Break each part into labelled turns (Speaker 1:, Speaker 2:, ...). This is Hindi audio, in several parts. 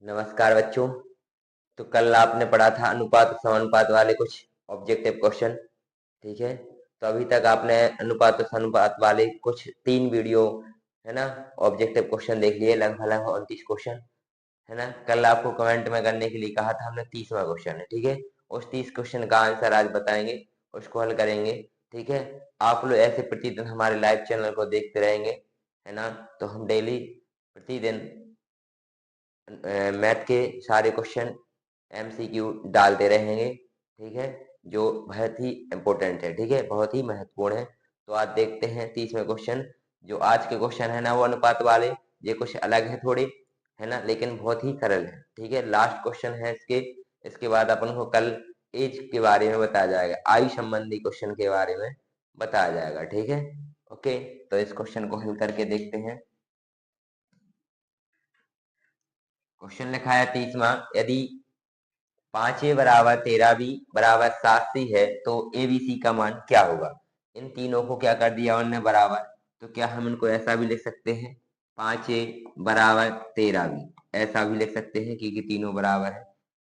Speaker 1: नमस्कार बच्चों। तो कल आपने पढ़ा था अनुपात और समानुपात वाले कुछ ऑब्जेक्टिव क्वेश्चन। ठीक है, तो अभी तक आपने अनुपात और समानुपात वाले कुछ 3 वीडियो है ना ऑब्जेक्टिव क्वेश्चन देख लिए, लगभग 29 क्वेश्चन है ना। कल आपको कमेंट में करने के लिए कहा था हमने, 30वां क्वेश्चन है। ठीक है, उस 30 क्वेश्चन का आंसर आज बताएंगे, उसको हल करेंगे। ठीक है, आप लोग ऐसे प्रतिदिन हमारे लाइव चैनल को देखते रहेंगे है ना। तो हम डेली प्रतिदिन मैथ के सारे क्वेश्चन एमसीक्यू डालते रहेंगे। ठीक है, जो बहुत ही इम्पोर्टेंट है, ठीक है, बहुत ही महत्वपूर्ण है। तो आज देखते हैं 30वें क्वेश्चन। जो आज के क्वेश्चन है ना वो अनुपात वाले, ये कुछ अलग है थोड़े, है ना, लेकिन बहुत ही सरल है। ठीक है, लास्ट क्वेश्चन है इसके बाद अपन को कल एज के बारे में बताया जाएगा, आयु संबंधी क्वेश्चन के बारे में बताया जाएगा। ठीक है, ओके। तो इस क्वेश्चन को हल करके देखते हैं। क्वेश्चन लिखा है 30वां, यदि 5a बराबर 13b बराबर 7c है तो abc का मान क्या होगा। इन तीनों को क्या कर दिया उन्होंने बराबर, तो क्या हम इनको ऐसा भी लिख सकते हैं 5a बराबर 13b, ऐसा भी लिख सकते हैं क्योंकि तीनों बराबर है।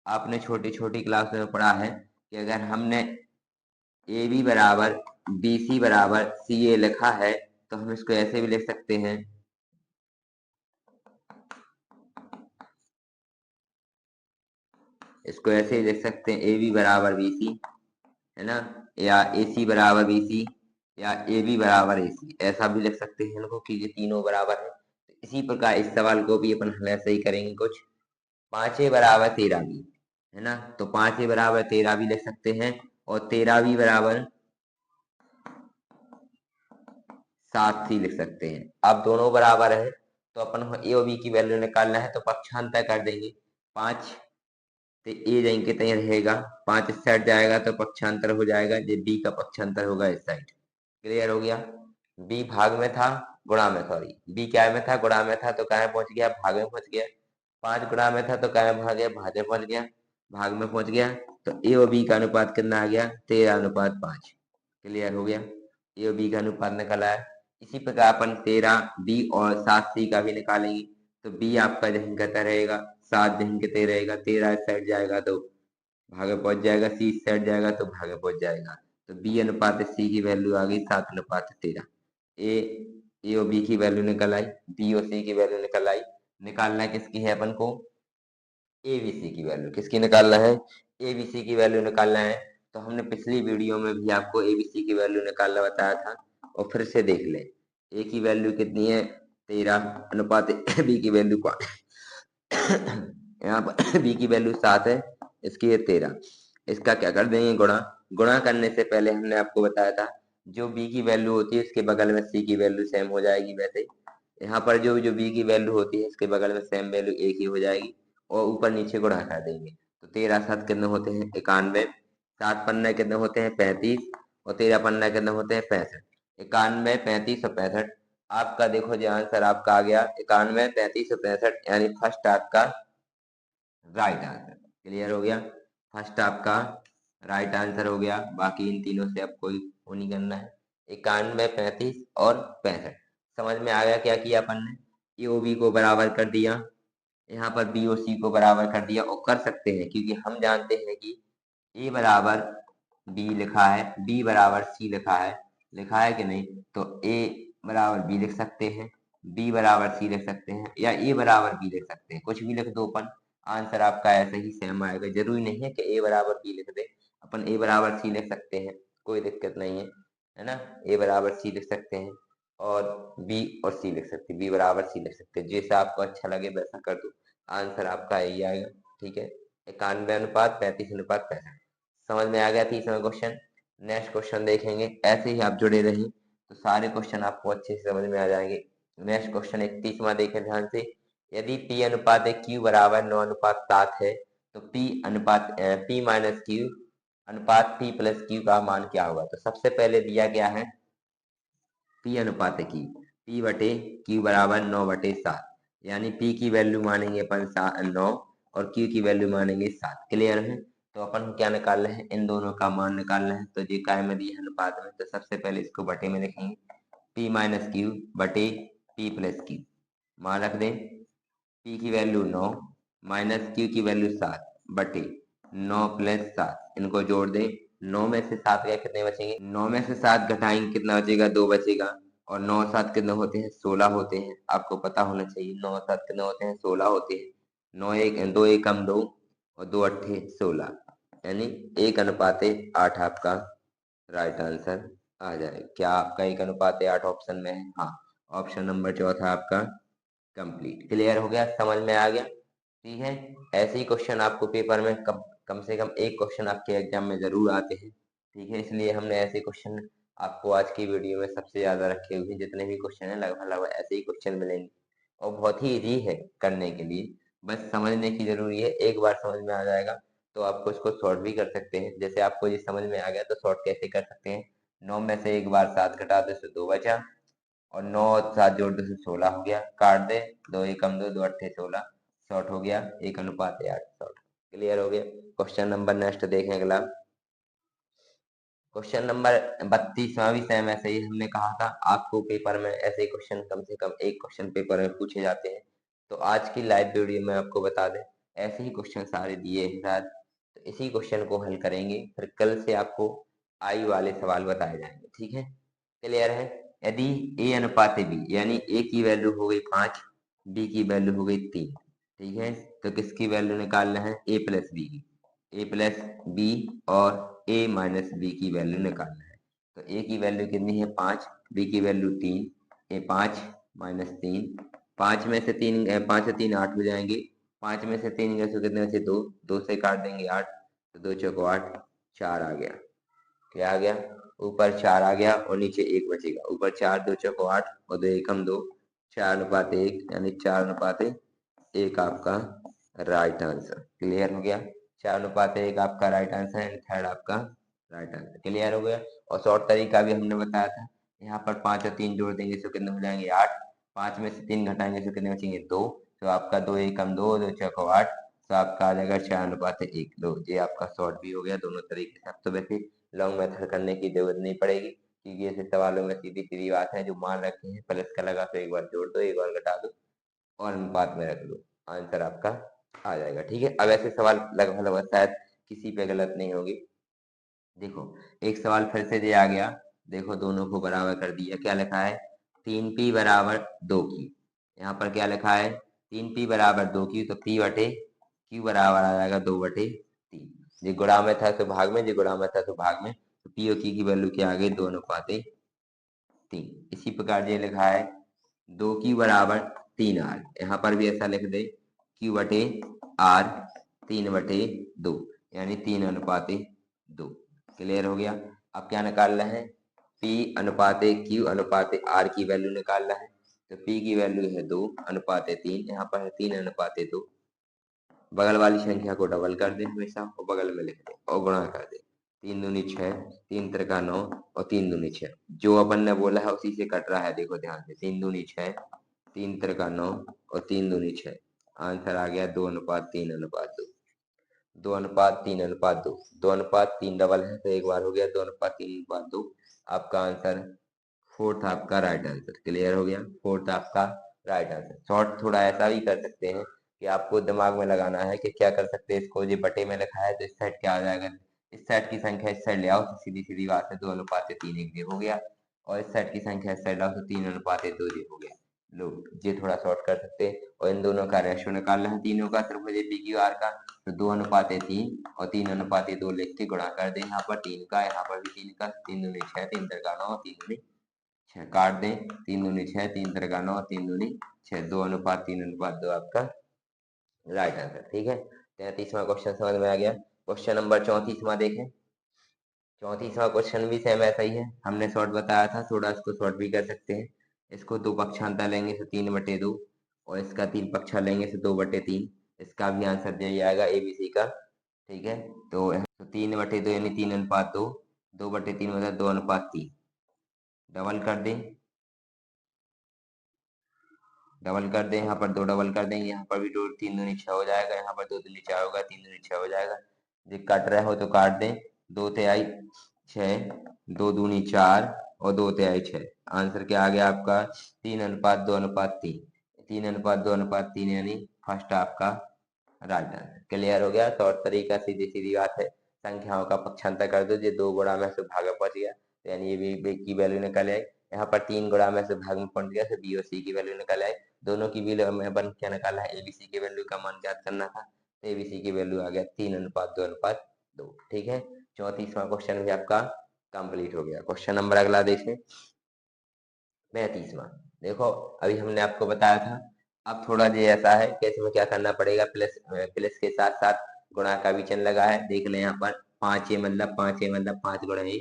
Speaker 1: आपने छोटी छोटी क्लास में पढ़ा है कि अगर हमने ab बराबर bc बराबर ca लिखा है तो हम इसको ऐसे भी लिख सकते हैं, इसको ऐसे ही लिख सकते हैं ab बराबर bc है ना, या AC बराबर BC, या AB बराबर AC, ऐसा भी लिख सकते हैं इनको कि ये तीनों बराबर है। तो इसी प्रकार इस सवाल को भी अपन हल ऐसे ही करेंगे कुछ। 5a बराबर 13b है ना, तो 5a बराबर 13 भी लिख सकते हैं और 13b बराबर 7c लिख सकते हैं। अब दोनों बराबर है तो अपन को a और b की वैल्यू निकालना है, तो पक्षांतर कर देंगे। 5 तो ए जाएंगे तो रहेगा 5, इस साइड जाएगा तो पक्षांतर हो जाएगा, ये बी का पक्षांतर होगा इस साइड। क्लियर हो गया। बी भाग में था, गुणा में, सॉरी, बी क्या में था, गुणा में था, तो कहाँ पहुंच गया, भाग में पहुंच गया। 5 गुणा में था तो कहाँ भाग गया, भाग में पहुंच गया, भाग में पहुंच गया। तो ए और बी का अनुपात कितना आ गया, 13:5। क्लियर हो गया, ए और बी का अनुपात निकला है। इसी प्रकार अपन 13b और 7c का भी निकालेंगे। तो b आपका जहीं गता रहेगा, 7 जहीं गते रहेगा, 13 इस साइड जाएगा तो भागे पहुंच जाएगा, सी इस साइड जाएगा तो भागे पहुंच जाएगा। तो बी अनुपात सी की वैल्यू आ गई 7:13। ए ए और बी की वैल्यू निकल आई, बी और सी की वैल्यू निकल आई। निकालना किसकी है अपन को, एबीसी की वैल्यू। किसकी निकालना है, एबीसी की वैल्यू निकालना है। तो हमने पिछली वीडियो में भी आपको एबीसी की वैल्यू निकालना बताया था, और फिर से देख लें। ए की वैल्यू कितनी है, 13 अनुपात बी की वैल्यू 5 यहाँ पर बी की वैल्यू 7 है, इसकी है 13। इसका क्या कर देंगे, गुणा। गुणा करने से पहले हमने आपको बताया था जो बी की वैल्यू होती है इसके बगल में सी की वैल्यू सेम हो जाएगी। वैसे यहाँ पर जो जो बी की वैल्यू होती है इसके बगल में सेम वैल्यू एक ही हो जाएगी, और ऊपर नीचे गुणा कर देंगे। तो 13 7 कितने होते हैं, 91। 7 पन्ने कितने होते हैं, 35, और 13 पन्ने कितने होते हैं, 65। 91, 35 और 65। आपका देखो जो आंसर आपका आ गया 91, 35 और 65, यानी फर्स्ट आपका राइट आंसर। क्लियर हो गया, फर्स्ट आपका राइट आंसर हो गया। बाकी इन तीनों से अब कोई वो नहीं करना है। 91, 35 और 65 समझ में आ गया क्या किया अपन ने, ए ओ बी को बराबर कर दिया, यहाँ पर बी और सी को बराबर कर दिया। और कर सकते हैं क्योंकि हम जानते हैं कि ए बराबर बी लिखा है, बी बराबर सी लिखा है कि नहीं। तो ए बराबर बी लिख सकते हैं, बी बराबर सी लिख सकते हैं, या ए बराबर बी लिख सकते हैं, कुछ भी लिख दो अपन, आंसर आपका ऐसे ही सेम आएगा। जरूरी नहीं है कि ए बराबर बी लिख दे, अपन ए बराबर सी लिख सकते हैं, कोई दिक्कत नहीं है ना। ए बराबर सी लिख सकते हैं और बी और सी लिख सकते हैं, बी बराबर सी लिख सकते हैं, जैसा आपको अच्छा लगे वैसा कर दो, आंसर आपका यही आएगा। ठीक है, 91 अनुपात 35 अनुपात 65 समझ में आ गया। 30वां क्वेश्चन, नेक्स्ट क्वेश्चन देखेंगे। ऐसे ही आप जुड़े रहिए तो सारे क्वेश्चन आपको अच्छे से समझ में आ जाएंगे। नेक्स्ट क्वेश्चन 31वां देखें ध्यान से, यदि P अनुपात Q बराबर 9:7 है तो P माइनस Q अनुपात P प्लस Q का मान क्या होगा। तो सबसे पहले दिया गया है P अनुपात Q, P बटे Q बराबर 9/7, यानी P की वैल्यू मानेंगे अपन 9 और Q की वैल्यू मानेंगे 7। क्लियर है, तो अपन को क्या निकालना है, इन दोनों का मान निकालना है। तो ये काय में दिया है अनुपात में, तो सबसे पहले इसको बटे में लिखेंगे, P माइनस Q बटे P प्लस Q। मान रख दें, P की वैल्यू 9 माइनस क्यू की वैल्यू 7 बटे 9 प्लस 7, इनको जोड़ दें। 9 में से 7 गए कितने बचेंगे? 9 में से 7 घटाएंगे कितना बचेगा? 2 बचेगा। और 9 7 कितने होते हैं? 16 होते हैं। आपको पता होना चाहिए 9 7 कितने होते हैं? 16 होते हैं। 9 1 2 एकम 2 और 2 अट्ठे 16, यानी 1:8 आपका राइट आंसर आ जाए। क्या आपका 1:8 ऑप्शन में है? हाँ, ऑप्शन नंबर चौथा आपका कंप्लीट। क्लियर हो गया? समझ में आ गया? ठीक है। ऐसे ही क्वेश्चन आपको पेपर में कम से कम एक क्वेश्चन आपके एग्जाम में जरूर आते हैं। ठीक है, इसलिए हमने ऐसे क्वेश्चन आपको आज की वीडियो में सबसे ज्यादा रखे हुए हैं। जितने भी क्वेश्चन है लगभग ऐसे ही क्वेश्चन मिलेंगे और बहुत ही इजी है करने के लिए, बस समझने की जरूरी है। एक बार समझ में आ जाएगा तो आपको इसको सॉर्ट भी कर सकते हैं। जैसे आपको ये समझ में आ गया तो सॉर्ट कैसे कर सकते हैं? 9 में से एक बार 7 घटा दो तो 2 बचा, और 9 और 7 जोड़ दो तो 16 हो गया। काट दे, 2 एकम 2 2 अट्ठे 16, शॉर्ट हो गया 1:8 शॉर्ट। क्लियर हो गया? क्वेश्चन नंबर नेक्स्ट देखें अगला। क्वेश्चन नंबर 32वां भी सेम ऐसे ही हमने कहा था आपको पेपर में ऐसे क्वेश्चन कम से कम एक क्वेश्चन पेपर में पूछे जाते हैं। तो आज की लाइव वीडियो में आपको बता दें ऐसे ही क्वेश्चन सारे दिए हैं शायद, तो इसी क्वेश्चन को हल करेंगे। फिर कल से आपको आई वाले सवाल बताए जाएंगे। ठीक है, क्लियर है? यदि ए अनुपात बी, यानी ए की वैल्यू हो गई 5, बी की वैल्यू हो गई 3, ठीक है, तो किसकी वैल्यू निकालना है? ए प्लस बी की। ए प्लस बी और ए माइनस बी की वैल्यू निकालना है। तो ए की वैल्यू कितनी है? 5, बी की वैल्यू 3, ए 5 माइनस 3, 5 में से 3 5 से 3 8 हो जाएंगे, 5 में से 3 गए तो कितने बचे? 2, 2 से काट देंगे 8, तो 2 चौको 8, 4 आ गया। क्या आ गया? ऊपर 4 आ गया और नीचे 1 बचेगा। ऊपर 4 2 चौको 8 और 2 एकम 2, 4:1, यानी 4:1 आपका राइट आंसर। क्लियर हो गया? 4:1 आपका राइट आंसर है, थर्ड आपका राइट आंसर। क्लियर हो गया? और शॉर्ट तरीका भी हमने बताया था। यहाँ पर 5 और 3 जोड़ देंगे तो कितने हो जाएंगे? 8, 5 में से 3 घटाएंगे तो कितने बचेंगे? 2, तो आपका 2 एकम 2 2 चौको 8, तो आपका आ जाएगा 4:1 2। ये आपका शॉर्ट भी हो गया दोनों तरीके से। अब तो वैसे लॉन्ग मेथड करने की जरूरत नहीं पड़ेगी, क्योंकि ऐसे सवालों में सीधी सीधी बात है। जो मान रखे हैं प्लस का लगा तो एक बार जोड़ दो, एक बार घटा दो और अनुपात में रख दो, आंसर आपका आ जाएगा। ठीक है, अब ऐसे सवाल लगभग लगभग शायद किसी पे गलत नहीं होगी। देखो, एक सवाल फिर से ये आ गया। देखो, दोनों को बराबर कर दिया। क्या लिखा है? 3p बराबर 2 की। यहाँ पर क्या लिखा है? 3p बराबर 2 की, तो p बटे q बराबर आ जाएगा 2/3। जी गुणा में था तो भाग में, जी गुणा में था तो भाग में, तो p और q की वैल्यू क्या आ गई? 2:3। इसी प्रकार ये लिखा है 2q बराबर 3r। यहाँ पर भी ऐसा लिख दे, q बटे r 3/2, यानी 3:2। क्लियर हो गया? अब क्या निकालना है? p अनुपात q अनुपात r की वैल्यू निकालना है। तो p की वैल्यू है 2:3, यहाँ पर है 3:2। बगल वाली संख्या को डबल कर दे हमेशा और बगल में लिख दे और गुणा कर दे। 3 दूनी 6, 3 त्रिका 9 और 3 दूनी 6। जो अपन ने बोला है उसी से कट रहा है। देखो ध्यान से, 3 दूनी 6, 3 त्रिका 9 और 3 दूनी 6। आंसर आ गया 2:3:2। 2:3:2। 2:3 डबल है तो एक बार हो गया 2:3:2। आपका आंसर फोर्थ आपका राइट आंसर। क्लियर हो गया? फोर्थ आपका राइट आंसर। शॉर्ट थोड़ा ऐसा भी कर सकते हैं कि आपको दिमाग में लगाना है कि क्या कर सकते हैं। इसको ये बटे में लिखा है तो इस साइड क्या आ जाएगा? इस साइड की संख्या इस साइड ले आओ तो सीधी सीधी बात है 2:3 1 हो गया, और इस साइड की संख्या इस साइड लाओ तो 3:2 हो गया। लो, ये थोड़ा शॉर्ट कर सकते हैं। और इन दोनों का रेशियो निकालना है, तीनों का, सिर्फ मुझे पी क्यू आर का। तो 2:3 और 3:2 लिख के गुणा कर दें। यहाँ पर 3 का, यहाँ पर भी 3 का, 3 दूनी 6, 3 त्रिका 9, 3 दूनी 6। काट दें, 3 दूनी 6, 3 त्रिका 9, 3 दूनी 6, 2:3:2 आपका राइट आंसर। ठीक है, 33वां क्वेश्चन समझ में आ गया। क्वेश्चन नंबर 34वां देखें। 34वां क्वेश्चन भी सेम ऐसा ही है। हमने शॉर्ट बताया था, थोड़ा इसको शॉर्ट भी कर सकते हैं। इसको 2 पक्षांतर लेंगे तो 3/2, और इसका 3 पक्षा लेंगे तो 2/3। इसका भी आंसर यही आएगा एबीसी का। ठीक है, तो 3/2 यानी 3:2, 2/3 मतलब 2:3। डबल कर दें, डबल कर दें, यहाँ पर 2 डबल कर देंगे, यहाँ पर भी 2 3 दूनी 6 हो जाएगा, यहाँ पर 2 दूनी 4 होगा, 3 दूनी 6 हो जाएगा। जो कट रहे हो तो काट दें। 2 तिहाई 6, 2 दूनी 4 और 2 तिहाई 6। आंसर क्या आ गया आपका? 3:2:3। 3:2:3 यानी फर्स्ट आपका राइट आंसर। क्लियर हो गया। शॉर्ट तरीका, सीधी सीधी बात है, संख्याओं का पक्षांतर कर दो, ये 2 गुणा में से भाग में पहुंच गया, तो यानी ये बी की वैल्यू निकल आई। यहाँ पर 3 गुणा में से भाग में पहुंच गया, तो बी और सी की वैल्यू निकल आई। दोनों की वैल्यू में बन क्या निकाला है, एबीसी की वैल्यू का मान ज्ञात करना था, तो एबीसी की वैल्यू आ गया 3:2:2। ठीक है, 34वां क्वेश्चन भी आपका कंप्लीट हो गया। क्वेश्चन नंबर अगला देखें, 35वां। देखो अभी हमने आपको बताया था, अब थोड़ा ये ऐसा है कि इसमें क्या करना पड़ेगा, प्लस प्लस के साथ साथ गुणा का भी चिन्ह लगा है। देख लें यहाँ पर 5a मतलब 5a मतलब 5 गुणा a,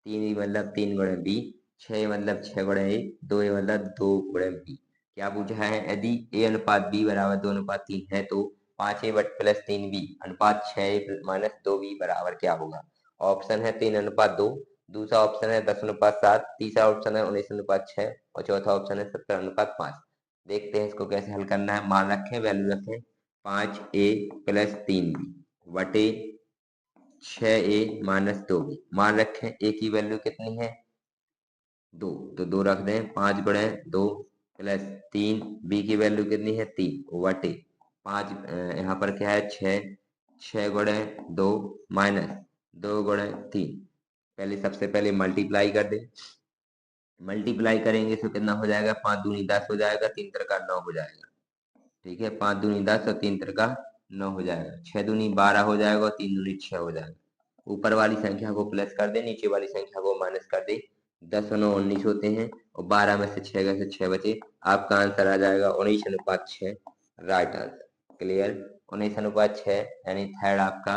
Speaker 1: 3e मतलब 3 गुणा b, 6 मतलब 6 गुणा a, 2a मतलब 2 गुणा b। क्या पूछा है, यदि a अनुपात b बराबर 2:3 है तो 5a बट प्लस 3b अनुपात 6a माइनस 2b बराबर क्या होगा। ऑप्शन है 3:2, दूसरा ऑप्शन है 10:7, तीसरा ऑप्शन है 19:6 और चौथा ऑप्शन है 17:5। देखते हैं इसको कैसे हल करना है। मान रखें, वैल्यू रखें 5a प्लस 3b बटे 6a माइनस 2b। मान रखें a की वैल्यू कितनी है, 2, तो 2 रख दें, 5 गुणे 2 प्लस 3, b की वैल्यू कितनी है 3 बटे 5, यहाँ पर क्या है 6, 6 गुणे 2 माइनस 2 गुणे 3। पहले सबसे पहले मल्टीप्लाई कर दे, मल्टीप्लाई करेंगे तो कितना हो जाएगा, 5 दूनी 10 हो जाएगा, 3 त्रिका 9 हो जाएगा। ठीक है, 5 दूनी 10 और 3 त्रिका 9 हो जाएगा, 6 दूनी 12 हो जाएगा और 3 दूनी 6 हो जाएगा। ऊपर वाली संख्या को प्लस कर दे, नीचे वाली संख्या को माइनस कर दे। 10 और 9 19 होते हैं और 12 में से 6 गए तो 6 बचे। आपका आंसर आ जाएगा 19:6, राइट आंसर। क्लियर, 19:6 यानी थर्ड आपका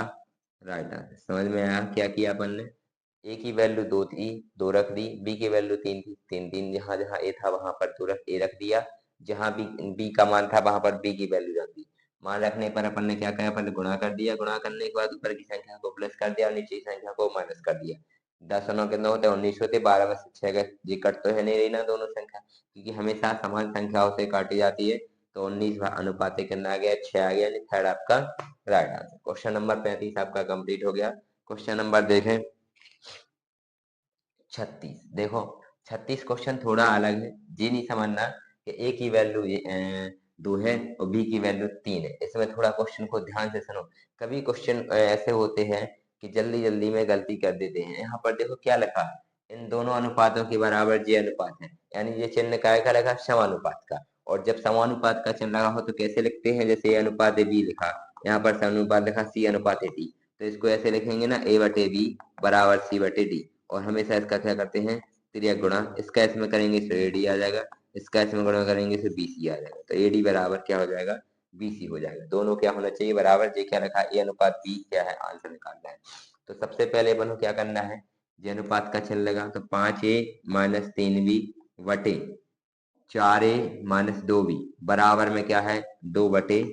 Speaker 1: राइट आंसर। समझ में आया क्या किया अपन ने। ए की वैल्यू 2 थी, 2 रख दी, बी की वैल्यू 3 थी, 3 3, जहां जहां ए था वहां पर 2 ए रख दिया, जहां बी का मान था वहां पर बी की वैल्यू रख दी। मान रखने पर अपन ने क्या किया, पहले गुणा कर दिया, गुणा करने के बाद ऊपर की संख्या को प्लस कर दिया और नीचे की संख्या को माइनस कर दिया। 10 और 9 कितना होते हैं, 19 होते, 12 में से 6 गए, ये कट तो है नहीं रही ना दोनों संख्या, क्योंकि हमेशा समान संख्याओं से काटी जाती है। तो 19 अनुपात कितना आ गया, 6 आ गया, यानी थर्ड आपका राइट आंसर। क्वेश्चन नंबर 35 आपका कंप्लीट हो गया। क्वेश्चन नंबर देखें 36। देखो 36 क्वेश्चन थोड़ा अलग है, ये नहीं समझना कि ए की वैल्यू 2 है और बी की वैल्यू 3 है। इसमें थोड़ा क्वेश्चन को ध्यान से सुनो। कभी क्वेश्चन ऐसे होते हैं कि जल्दी जल्दी में गलती कर देते हैं। यहाँ पर देखो क्या लिखा, इन दोनों अनुपातों के बराबर जे अनुपात है, यानी ये चिन्ह काय का लगा, समानुपात का। और जब समानुपात का चिन्ह लगा हो तो कैसे लिखते हैं, जैसे ए अनुपात बी लिखा, यहाँ पर समानुपात लिखा सी अनुपात डी, तो इसको ऐसे लिखेंगे ना, ए बटे बी बराबर सी बटे डी। और हमेशा इसका क्या करते हैं, तिर्यक गुणा, इसका इसमें करेंगे तो एडी आ जाएगा, इसका इसमें गुणा करेंगे तो बीसी आ जाएगा, तो एडी बराबर क्या हो जाएगा, बीसी हो जाएगा। दोनों क्या होना चाहिए, बराबर। जे क्या रखा, ए अनुपात बी क्या है, आंसर निकालना है। तो सबसे पहले अपन को क्या करना है, जे अनुपात का चिन्ह लगा, तो 5a माइनस 3b बटे 4a माइनस 2b बराबर में क्या है, 2/3।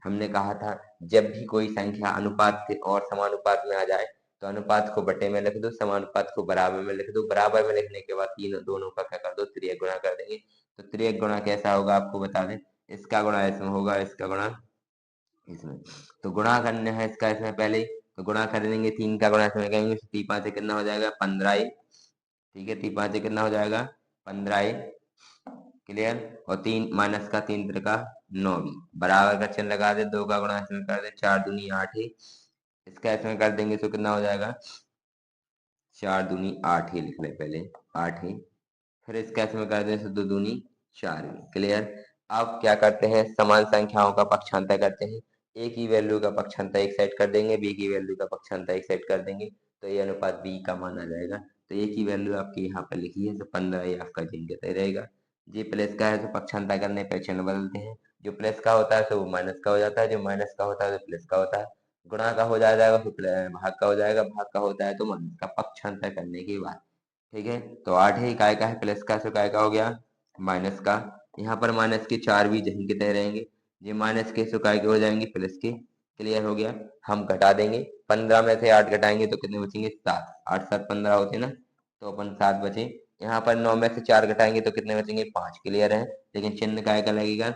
Speaker 1: हमने कहा था जब भी कोई संख्या अनुपात के और समानुपात में आ जाए तो अनुपात को बटे में लिख दो, समानुपात को बराबर में लिख दो। बराबर में लिखने के बाद तीनों दोनों का क्या कर दो, त्रियक गुणा कर देंगे। तो त्रियक गुणा कैसा होगा आपको बता दें, इसका गुणा इसमें होगा, इसका गुणा इसमें। तो गुणा करना है इसका इसमें पहले, तो गुणा कर देंगे, 3 का गुणा इसमें करेंगे, 3 5 कितना हो जाएगा, 15a। ठीक है, 3 5 कितना हो जाएगा, 15a। क्लियर, और 3 माइनस का 3 त्रिका 9 भी बराबर का चिन्ह लगा दे, 2 का गुणा इसमें कर दे, 4 दूनी 8 ही, इसका इसमें कर देंगे तो कितना हो जाएगा, 4 दूनी 8 ही लिख ले पहले, 8 ही, फिर इसका इसमें कर दें तो 2 दूनी 4 ही। क्लियर। अब क्या करते हैं, समान संख्याओं का पक्षांतर करते हैं। ए की वैल्यू का पक्षांतर एक साइड कर देंगे, बी की वैल्यू का पक्षांतर एक साइड कर देंगे, तो ए अनुपात बी का मान आ जाएगा। तो ए की वैल्यू आपकी यहाँ पर लिखी है, तो 15 ये आपका चिन्ह कहते रहेगा। जी प्लस का है तो पक्षांतर करने पर चिन्ह बदलते हैं, जो प्लस का होता है तो वो माइनस का हो जाता है, जो माइनस का होता है तो प्लस का होता है। गुणा का हो जाएगा तो भाग का हो जाएगा, भाग का होता है तो माइनस का, पक्षांतर करने के बाद। ठीक है, तो 8 ही काय का है, प्लस का, सो काय का हो गया, माइनस का। यहाँ पर माइनस के 4 भी जहीं के तय रहेंगे, ये माइनस के सो काय के हो जाएंगे, प्लस के। क्लियर हो गया। हम घटा देंगे, 15 में से 8 घटाएंगे तो कितने बचेंगे, 7, 8 7 15 होते ना, तो अपन 7 बचे। यहाँ पर 9 में से 4 घटाएंगे तो कितने बचेंगे, 5। क्लियर है, लेकिन चिन्ह काय का लगेगा,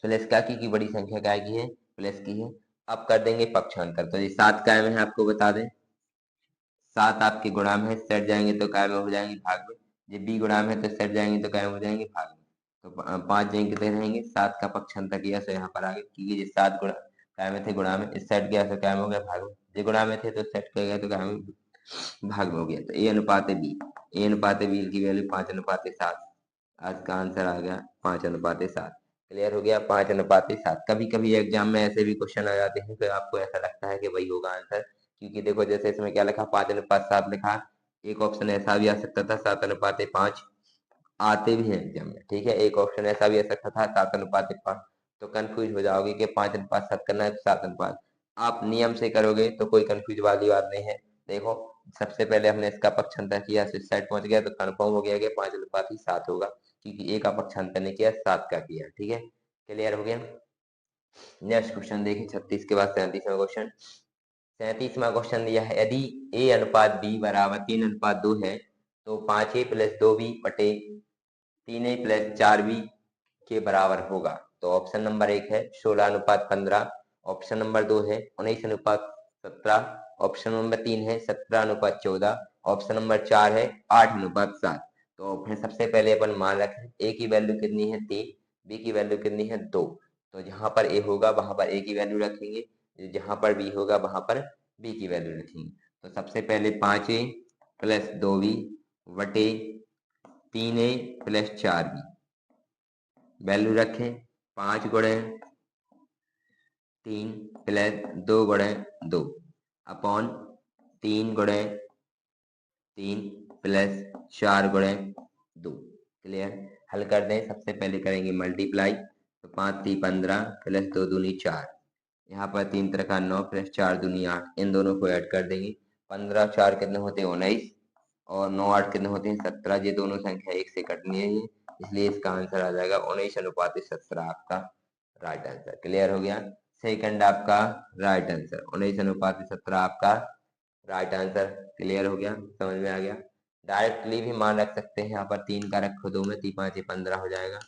Speaker 1: प्लस का की बड़ी संख्या काय की है, प्लस की है। अब कर देंगे पक्षांतर, तो ये 7 काय में है आपको बता दें, 7 आपके गुणा में है, सेट जाएंगे तो काय में हो जाएंगे भाग में। ये बी गुणा में है तो सेट जाएंगे तो काय में हो जाएंगे भाग में। तो 5 जाएंगे कितने रहेंगे, 7 का पक्षांतर किया सो यहाँ पर आ गए, क्योंकि 7 गुणा काय में थे गुणा में, इस साइड गया तो क्या में हो गया भाग में, ये गुणा में थे तो इस साइड क्या गया तो क्या में भाग में हो गया। तो ए अनुपात बी, ए अनुपात बी की वैल्यू 5:7। आज का आंसर आ गया 5:7। क्लियर हो गया, 5:7। कभी कभी एग्जाम में ऐसे भी क्वेश्चन आ जाते हैं तो आपको ऐसा लगता है कि वही होगा आंसर, क्योंकि देखो जैसे इसमें क्या लिखा 5:7 लिखा, एक ऑप्शन ऐसा भी आ सकता था 7:5 आते भी हैं एग्जाम में, ठीक है। एक ऑप्शन ऐसा भी आ सकता था 7:5, तो कंफ्यूज हो जाओगे कि 5:7 करना है तो 7:5। आप नियम से करोगे तो कोई कंफ्यूज वाली बात नहीं है। देखो सबसे पहले हमने इसका पक्षांतर किया, इस साइड पहुंच गया तो कंफर्म हो गया कि 5:7 होगा, क्योंकि ए का पक्षांतर नहीं किया 7 का किया, ठीक है। क्लियर हो गया। नेक्स्ट क्वेश्चन देखिए 36 के बाद 37वां क्वेश्चन। 37वां क्वेश्चन दिया है, यदि ए अनुपात बी बराबर 3:2 है तो 5a + 2b बटे 3a + 4b के बराबर होगा। तो ऑप्शन नंबर 1 है 16:15, ऑप्शन नंबर 2 है 19:17, ऑप्शन नंबर 3 है 17:14, ऑप्शन नंबर 4 है 8:7। तो फिर सबसे पहले अपन मान रखें ए की वैल्यू कितनी है 3, बी की वैल्यू कितनी है 2। तो जहां पर ए होगा वहां पर ए की वैल्यू रखेंगे, जहां पर बी होगा वहां पर बी की वैल्यू रखेंगे। तो सबसे पहले 5a + 2b बटे 3a + 4b वैल्यू रखें, 5 गुणे 3 + 2 गुणे 2 अपॉन 3 गुणे 3 + 4 गुणे 2। क्लियर। हल कर दें, सबसे पहले करेंगे मल्टीप्लाई, तो 5 × 15 + 2 दूनी 4, यहाँ पर 3 × 9 + 4 दूनी 8, इन दोनों को ऐड कर देंगे। 15 4 कितने होते हैं 19, और 9 8 कितने होते हैं 17। ये दोनों संख्या एक से कटनी है, इसलिए इसका आंसर आ जाएगा 19:17 आपका राइट आंसर। क्लियर हो गया। सेकंड आपका राइट आंसर 19:17 आपका राइट आंसर। क्लियर हो गया, समझ में आ गया। डायरेक्टली भी मान रख सकते हैं, यहाँ पर 3 का रखो 2 में, 3 5 15 हो जाएगा,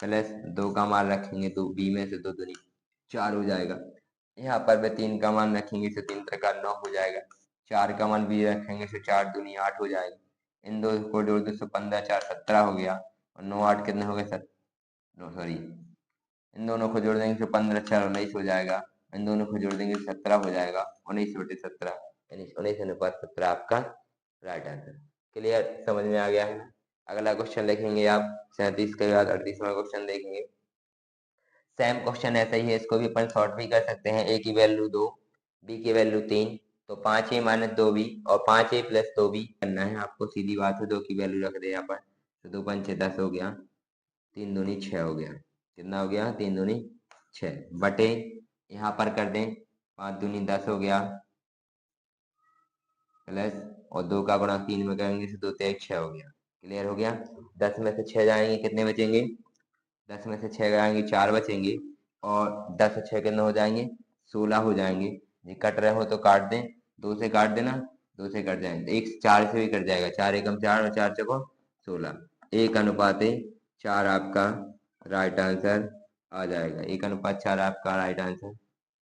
Speaker 1: प्लस 2 का मान रखेंगे तो बी में से 2 दूनी 4 हो जाएगा। यहाँ पर भी 3 का मान रखेंगे तो 3 × 9 हो जाएगा, 4 का मान भी रखेंगे तो 4 दूनी 8 हो जाएगा। इन दो को जोड़ दो तो 15 4 17 हो गया, और 9 8 कितने हो गए सॉरी, इन दोनों को जोड़ देंगे तो 15 4 19 हो जाएगा, इन दोनों को जोड़ देंगे 17 हो जाएगा, 19/17 यानी 19:17 आपका राइट आंसर। क्लियर, समझ में आ गया है। अगला क्वेश्चन देखेंगे आप 37 के बाद 38वां क्वेश्चन देखेंगे। सेम क्वेश्चन ऐसा ही है, इसको भी अपन शॉर्ट भी कर सकते हैं। ए की वैल्यू 2, बी की वैल्यू 3, तो 5a - 2b और 5a + 2b करना है आपको। सीधी बात है, 2 की वैल्यू रख दे यहाँ पर, तो 2 पंचे 10 हो गया, 3 दूनी 6 हो गया। कितना हो गया 3 दूनी 6 बटे, यहाँ पर कर दें 5 दूनी 10 हो गया, प्लस और 2 का गुणा 3 में करेंगे तो 2 3 6 हो गया। क्लियर हो गया। 10 में से 6 जाएंगे कितने बचेंगे, 10 में से 6 जाएंगे 4 बचेंगे, और 10 से 6 कितने हो जाएंगे 16 हो जाएंगे। ये कट रहे हो तो काट दें, 2 से काट देना, 2 से कट जाएंगे, 1 4 से भी कट जाएगा, 4 एकम 4 और 4 चौको 16, 1:4 आपका राइट आंसर आ जाएगा। 1:4 आपका राइट आंसर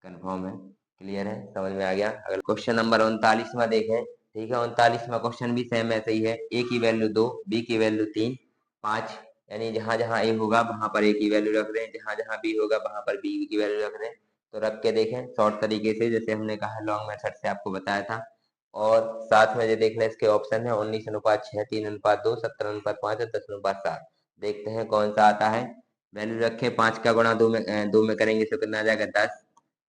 Speaker 1: कंफर्म है। क्लियर है, समझ में आ गया। अगर क्वेश्चन नंबर 39वां देखें, ठीक है। 39वां क्वेश्चन भी सेम ऐसे ही है। ए की वैल्यू 2, बी की वैल्यू 3, 5, यानी जहां जहां ए होगा वहां पर ए की वैल्यू रख दें, जहां जहां बी होगा वहां पर बी की वैल्यू रख दें। तो रख के देखें शॉर्ट तरीके से, जैसे हमने कहा लॉन्ग मेथड से आपको बताया था। और साथ में जो देख लें इसके ऑप्शन है 19:6, 3:2, 17:5 और 10:7। देखते हैं कौन सा आता है। वैल्यू रखे, 5 का गुणा 2 में करेंगे तो कितना आ जाएगा 10,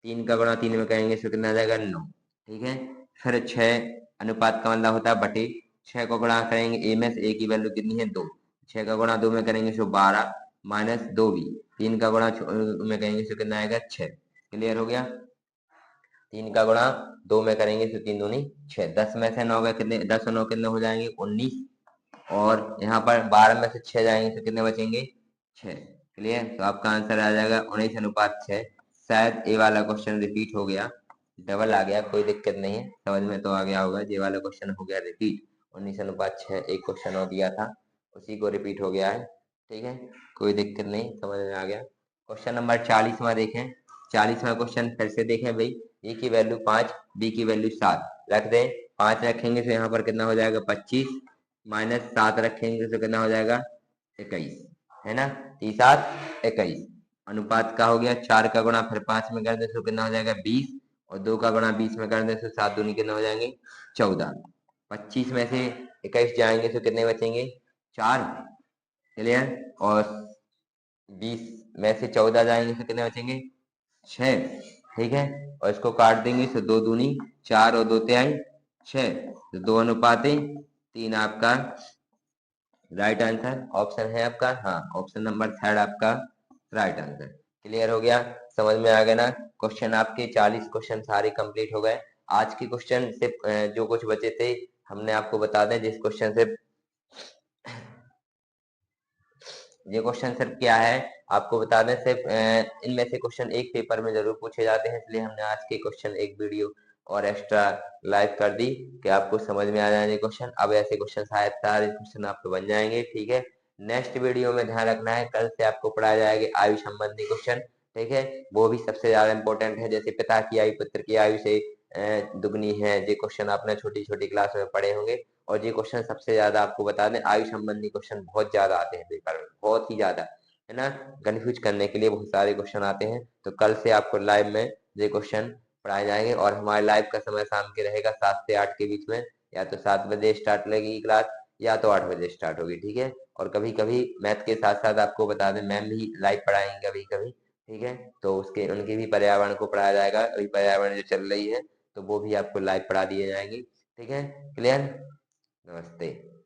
Speaker 1: 3 का गुणा 3 में करेंगे तो कितना आ जाएगा 9, ठीक है। फिर 6 अनुपात का मतलब होता है बटे, 6 को गुणा करेंगे ए में से, ए की वैल्यू कितनी है 2, 6 का गुणा 2 में करेंगे तो 12 माइनस 2 भी, 3 का गुणा में करेंगे तो कितना आएगा 6। क्लियर हो गया। 3 का गुणा 2 में करेंगे तो 3 दूनी 6, 10 में से 9 का कितने, 10 और 9 कितने हो जाएंगे 19, और यहाँ पर 12 में से 6 जाएंगे तो कितने बचेंगे 6। क्लियर, तो आपका आंसर आ जाएगा 19:6। शायद ये वाला क्वेश्चन रिपीट हो गया, डबल आ गया, कोई दिक्कत नहीं है, समझ में तो आ गया होगा। ये वाला क्वेश्चन हो गया रिपीट, 19:6 एक क्वेश्चन और दिया था, उसी को रिपीट हो गया है, ठीक है। कोई दिक्कत नहीं, समझ में आ गया। क्वेश्चन नंबर 40वां देखें। 40वां क्वेश्चन फिर से देखें भाई। ए की वैल्यू 5, बी की वैल्यू 7 रख दें, 5 रखेंगे तो यहाँ पर कितना हो जाएगा 25, माइनस 7 रखेंगे तो कितना हो जाएगा 21, है ना। 3×7 = 21 अनुपात का हो गया। 4 का गुणा फिर 5 में कर दे तो कितना हो जाएगा 20 और 2 का गुणा 20 में कर दे तो 7 दूनी कितना हो जाएंगे 14। 25 में से 21 जाएंगे तो कितने बचेंगे 4। क्लियर। और 20 में से 14 जाएंगे तो कितने बचेंगे 6। ठीक है। और इसको काट देंगे तो 2 दूनी 4 और 2 आई 6 तो 2:3 आपका राइट आंसर ऑप्शन है आपका। हाँ, ऑप्शन नंबर 3 आपका राइट आंसर। क्लियर हो गया, समझ में आ गया ना। क्वेश्चन आपके 40 क्वेश्चन सारे कंप्लीट हो गए। आज के क्वेश्चन से जो कुछ बचे थे हमने आपको बता दें। जिस क्वेश्चन से ये क्वेश्चन सिर्फ क्या है आपको बता दें, सिर्फ इनमें से क्वेश्चन एक पेपर में जरूर पूछे जाते हैं, इसलिए हमने आज के क्वेश्चन एक वीडियो और एक्स्ट्रा लाइव कर दी कि आपको समझ में आ जाए क्वेश्चन। अब ऐसे क्वेश्चन शायद सारे क्वेश्चन आपको बन जाएंगे। ठीक है। नेक्स्ट वीडियो में ध्यान रखना है, कल से आपको पढ़ाया जाएगा आयु संबंधी क्वेश्चन। ठीक है। वो भी सबसे ज्यादा इंपॉर्टेंट है, जैसे पिता की आयु पुत्र की आयु से दुगनी है। ये क्वेश्चन आपने छोटी छोटी क्लास में पढ़े होंगे। और ये क्वेश्चन सबसे ज्यादा आपको बता दें, आयु संबंधी क्वेश्चन बहुत ज्यादा आते हैं पेपर में, बहुत ही ज्यादा, है ना। कंफ्यूज करने के लिए बहुत सारे क्वेश्चन आते हैं। तो कल से आपको लाइव में ये क्वेश्चन पढ़ाए जाएंगे। और हमारे लाइव का समय शाम के रहेगा 7 से 8 के बीच में। या तो 7 बजे स्टार्ट लगेगी क्लास या तो 8 बजे स्टार्ट होगी। ठीक है। और कभी कभी मैथ के साथ साथ आपको बता दें मैम भी लाइव पढ़ाएंगे कभी कभी। ठीक है। तो उसके उनके भी पर्यावरण को पढ़ाया जाएगा। अभी पर्यावरण जो चल रही है तो वो भी आपको लाइव पढ़ा दिए जाएंगे। ठीक है। क्लियर। नमस्ते।